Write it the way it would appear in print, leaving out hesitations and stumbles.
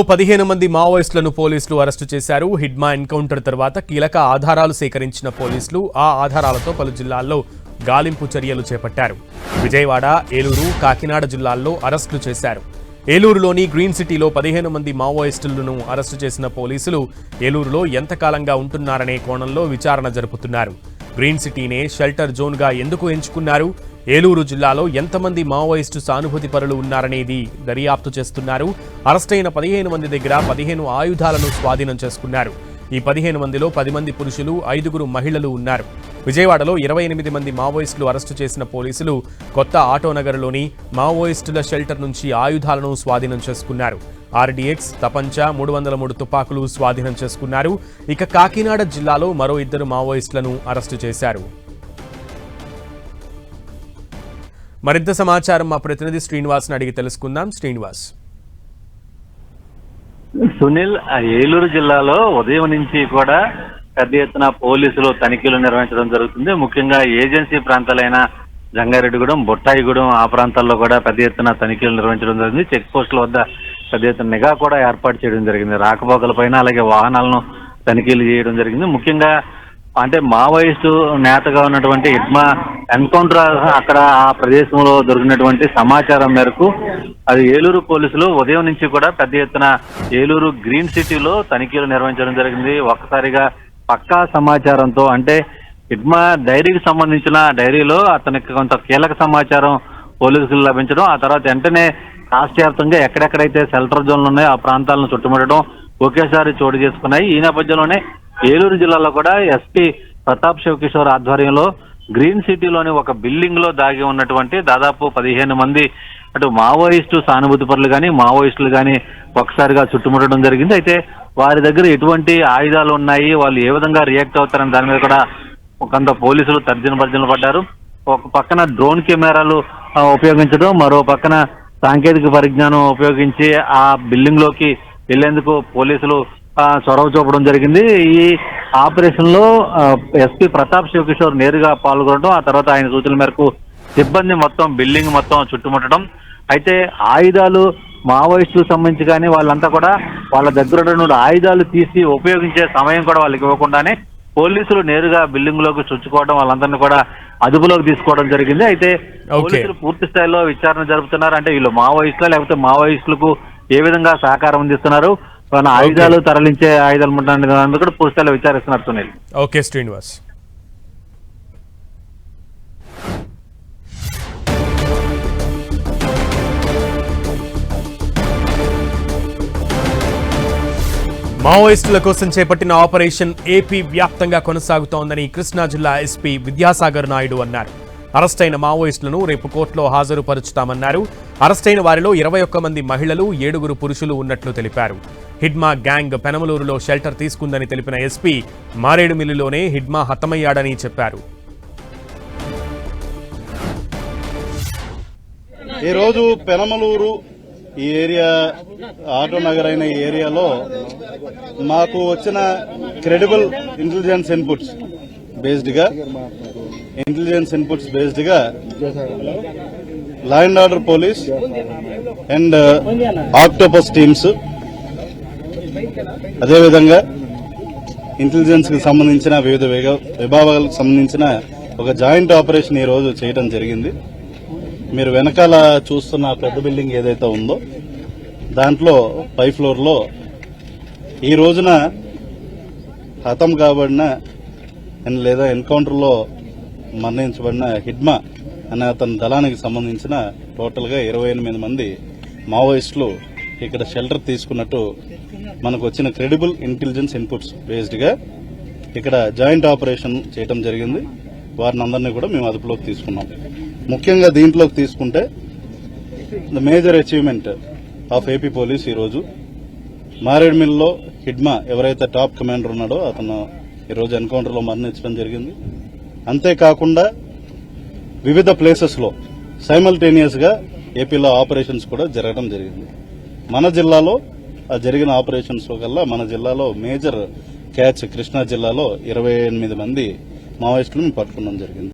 15 మంది మావోయిస్టులను పోలీసులు అరెస్టు చేశారు. హిడ్మా ఎన్కౌంటర్ తర్వాత కీలక ఆధారాలు సేకరించిన పోలీసులు ఆ ఆధారాలతో పలు జిల్లాల్లో గాలింపు చర్యలు చేపట్టారు. విజయవాడ, ఏలూరు, కాకినాడ జిల్లాల్లో అరెస్టులు చేశారు. ఏలూరులోని గ్రీన్ సిటీలో 15 మంది మావోయిస్టులను అరెస్టు చేసిన పోలీసులు ఏలూరులో ఎంతకాలంగా ఉంటున్నారనే కోణంలో విచారణ జరుపుతున్నారు. గ్రీన్ సిటీనే షెల్టర్ జోన్గా ఎందుకు ఎంచుకున్నారు, ఏలూరు జిల్లాలో ఎంతమంది మావోయిస్టు సానుభూతి పరులు ఉన్నారనేది దర్యాప్తు చేస్తున్నారు. అరెస్టైన 15 మంది దగ్గర 15 ఆయుధాలను స్వాధీనం చేసుకున్నారు. ఈ 15 మందిలో 10 మంది పురుషులు, 5 మహిళలు ఉన్నారు. విజయవాడలో 28 మంది మావోయిస్టులు అరెస్టు చేసిన పోలీసులు కొత్త ఆటోనగర్లోని మావోయిస్టుల షెల్టర్ నుంచి ఆయుధాలను స్వాధీనం చేసుకున్నారు. RDX, తపంచ, 303 తుపాకులు స్వాధీనం చేసుకున్నారు. ఇక కాకినాడ జిల్లాలో మరో 2 మావోయిస్టులను అరెస్టు చేశారు. మరింత సమాచారం మా ప్రతినిధి శ్రీనివాస్ని అడిగి తెలుసుకుందాం. శ్రీనివాస్. సునీల్, ఏలూరు జిల్లాలో ఉదయం నుంచి కూడా పెద్ద ఎత్తున పోలీసులు తనిఖీలు నిర్వహించడం జరుగుతుంది. ముఖ్యంగా ఏజెన్సీ ప్రాంతాలైన జంగారెడ్డిగూడెం, బొట్టాయిగూడెం ఆ ప్రాంతాల్లో కూడా పెద్ద ఎత్తున తనిఖీలు నిర్వహించడం జరిగింది. చెక్ పోస్టుల వద్ద పెద్ద ఎత్తున నిఘా కూడా ఏర్పాటు చేయడం జరిగింది. రాకపోకల పైన అలాగే వాహనాలను తనిఖీలు చేయడం జరిగింది. ముఖ్యంగా అంటే మావోయిస్టు నేతగా ఉన్నటువంటి హిడ్మా ఎన్కౌంటర్ అక్కడ ఆ ప్రదేశంలో దొరికినటువంటి సమాచారం మేరకు అది ఏలూరు పోలీసులు ఉదయం నుంచి కూడా పెద్ద ఎత్తున ఏలూరు గ్రీన్ సిటీలో తనిఖీలు నిర్వహించడం జరిగింది. ఒక్కసారిగా పక్కా సమాచారంతో అంటే హిడ్మా డైరీకి సంబంధించిన డైరీలో అతనికి కొంత కీలక సమాచారం పోలీసులు లభించడం, ఆ తర్వాత వెంటనే రాష్ట్రవ్యాప్తంగా ఎక్కడెక్కడైతే షెల్టర్ జోన్లు ఉన్నాయో ఆ ప్రాంతాలను చుట్టుముట్టడం ఒకేసారి చోటు చేసుకున్నాయి. ఈ నేపథ్యంలోనే ఏలూరు జిల్లాలో కూడా ఎస్పీ ప్రతాప్ శివకిషోర్ ఆధ్వర్యంలో గ్రీన్ సిటీలోని ఒక బిల్డింగ్ లో దాగి ఉన్నటువంటి దాదాపు 15 మంది అటు మావోయిస్టు సానుభూతి పరులు కానీ మావోయిస్టులు కానీ ఒకసారిగా చుట్టుముట్టడం జరిగింది. అయితే వారి దగ్గర ఎటువంటి ఆయుధాలు ఉన్నాయి, వాళ్ళు ఏ విధంగా రియాక్ట్ అవుతారని దాని మీద కూడా కొంత పోలీసులు తర్జన పడ్డారు. ఒక పక్కన డ్రోన్ కెమెరాలు ఉపయోగించడం, మరో పక్కన సాంకేతిక పరిజ్ఞానం ఉపయోగించి ఆ బిల్డింగ్ లోకి వెళ్లేందుకు పోలీసులు చొరవ చూపడం జరిగింది. ఈ ఆపరేషన్ లో ఎస్పీ ప్రతాప్ శివకిషోర్ నేరుగా పాల్గొనడం, ఆ తర్వాత ఆయన సూచనల మేరకు సిబ్బంది మొత్తం బిల్డింగ్ మొత్తం చుట్టుముట్టడం. అయితే ఆయుధాలు మావోయిస్టులకు సంబంధించి కానీ వాళ్ళంతా కూడా వాళ్ళ దగ్గర ఉన్న ఆయుధాలు తీసి ఉపయోగించే సమయం కూడా వాళ్ళకి ఇవ్వకుండానే పోలీసులు నేరుగా బిల్డింగ్ లోకి చుచ్చుకోవడం, వాళ్ళందరినీ కూడా అదుపులోకి తీసుకోవడం జరిగింది. అయితే పోలీసులు పూర్తి స్థాయిలో విచారణ జరుపుతున్నారు. అంటే వీళ్ళు మావోయిస్టులా లేకపోతే మావోయిస్టులకు ఏ విధంగా సహకారం అందిస్తున్నారు, ఆయుధాలు తరలించే ఆయుధాలు ఉంటాయని కూడా పూర్తి స్థాయిలో విచారిస్తున్నారు. సునీల్. ఓకే శ్రీనివాస్. మావోయిస్టుల కోసం చేపట్టిన ఆపరేషన్ ఏపీ వ్యాప్తంగా కొనసాగుతోందని కృష్ణా జిల్లా ఎస్పీ విద్యాసాగర్ నాయుడు అన్నారు. అరెస్టైన మావోయిస్టులను రేపు కోర్టులో హాజరుపరుచుతామన్నారు. అరెస్టైన వారిలో 21 మంది మహిళలు, 7 పురుషులు ఉన్నట్లు తెలిపారు. హిడ్మా గ్యాంగ్ పెనమలూరులో షెల్టర్ తీసుకుందని తెలిపిన ఎస్పీ మారేడుమిల్లిలోనే హిడ్మా హతమయ్యాడని చెప్పారు. ఈరోజు పెనమలూరు ఈ ఏరియా ఆటోనగర్ అయిన ఈ ఏరియాలో మాకు వచ్చిన క్రెడిబుల్ ఇంటెలిజెన్స్ ఇన్పుట్స్ బేస్డ్ గా law and order police and octopus teams, అదేవిధంగా ఇంటెలిజెన్స్ కి సంబంధించిన వివిధ విభాగాలకు సంబంధించిన ఒక జాయింట్ ఆపరేషన్ ఈ రోజు చేయడం జరిగింది. మీరు వెనకాల చూస్తున్న పెద్ద బిల్డింగ్ ఏదైతే ఉందో దాంట్లో పై ఫ్లోర్ లో ఈ రోజున హతం కాబడిన లేదా ఎన్కౌంటర్ లో మరణించబడిన హిడ్మా అనే అతని దళానికి సంబంధించిన టోటల్ గా 28 మంది మావోయిస్టులు ఇక్కడ షెల్టర్ తీసుకున్నట్టు మనకు వచ్చిన క్రెడిబుల్ ఇంటెలిజెన్స్ ఇన్పుట్స్ బేస్డ్ గా ఇక్కడ జాయింట్ ఆపరేషన్ చేయడం జరిగింది. వారిని అందరినీ కూడా మేము అదుపులోకి తీసుకున్నాం. ముఖ్యంగా దీంట్లోకి తీసుకుంటే the major achievement of AP police ఈరోజు మారేడుమిల్లో హిడ్మా ఎవరైతే టాప్ కమాండర్ ఉన్నాడో అతను ఈరోజు ఎన్కౌంటర్ లో మరణించడం జరిగింది. అంతేకాకుండా వివిధ ప్లేసెస్ లో సైమల్టేనియస్ గా ఏపీలో ఆపరేషన్స్ కూడా జరగడం జరిగింది. మన జిల్లాలో జరిగిన ఆపరేషన్స్ కల్లా మన జిల్లాలో మేజర్ క్యాచ్ కృష్ణా జిల్లాలో 28 మంది మావోయిస్టులను పట్టుకోవడం జరిగింది.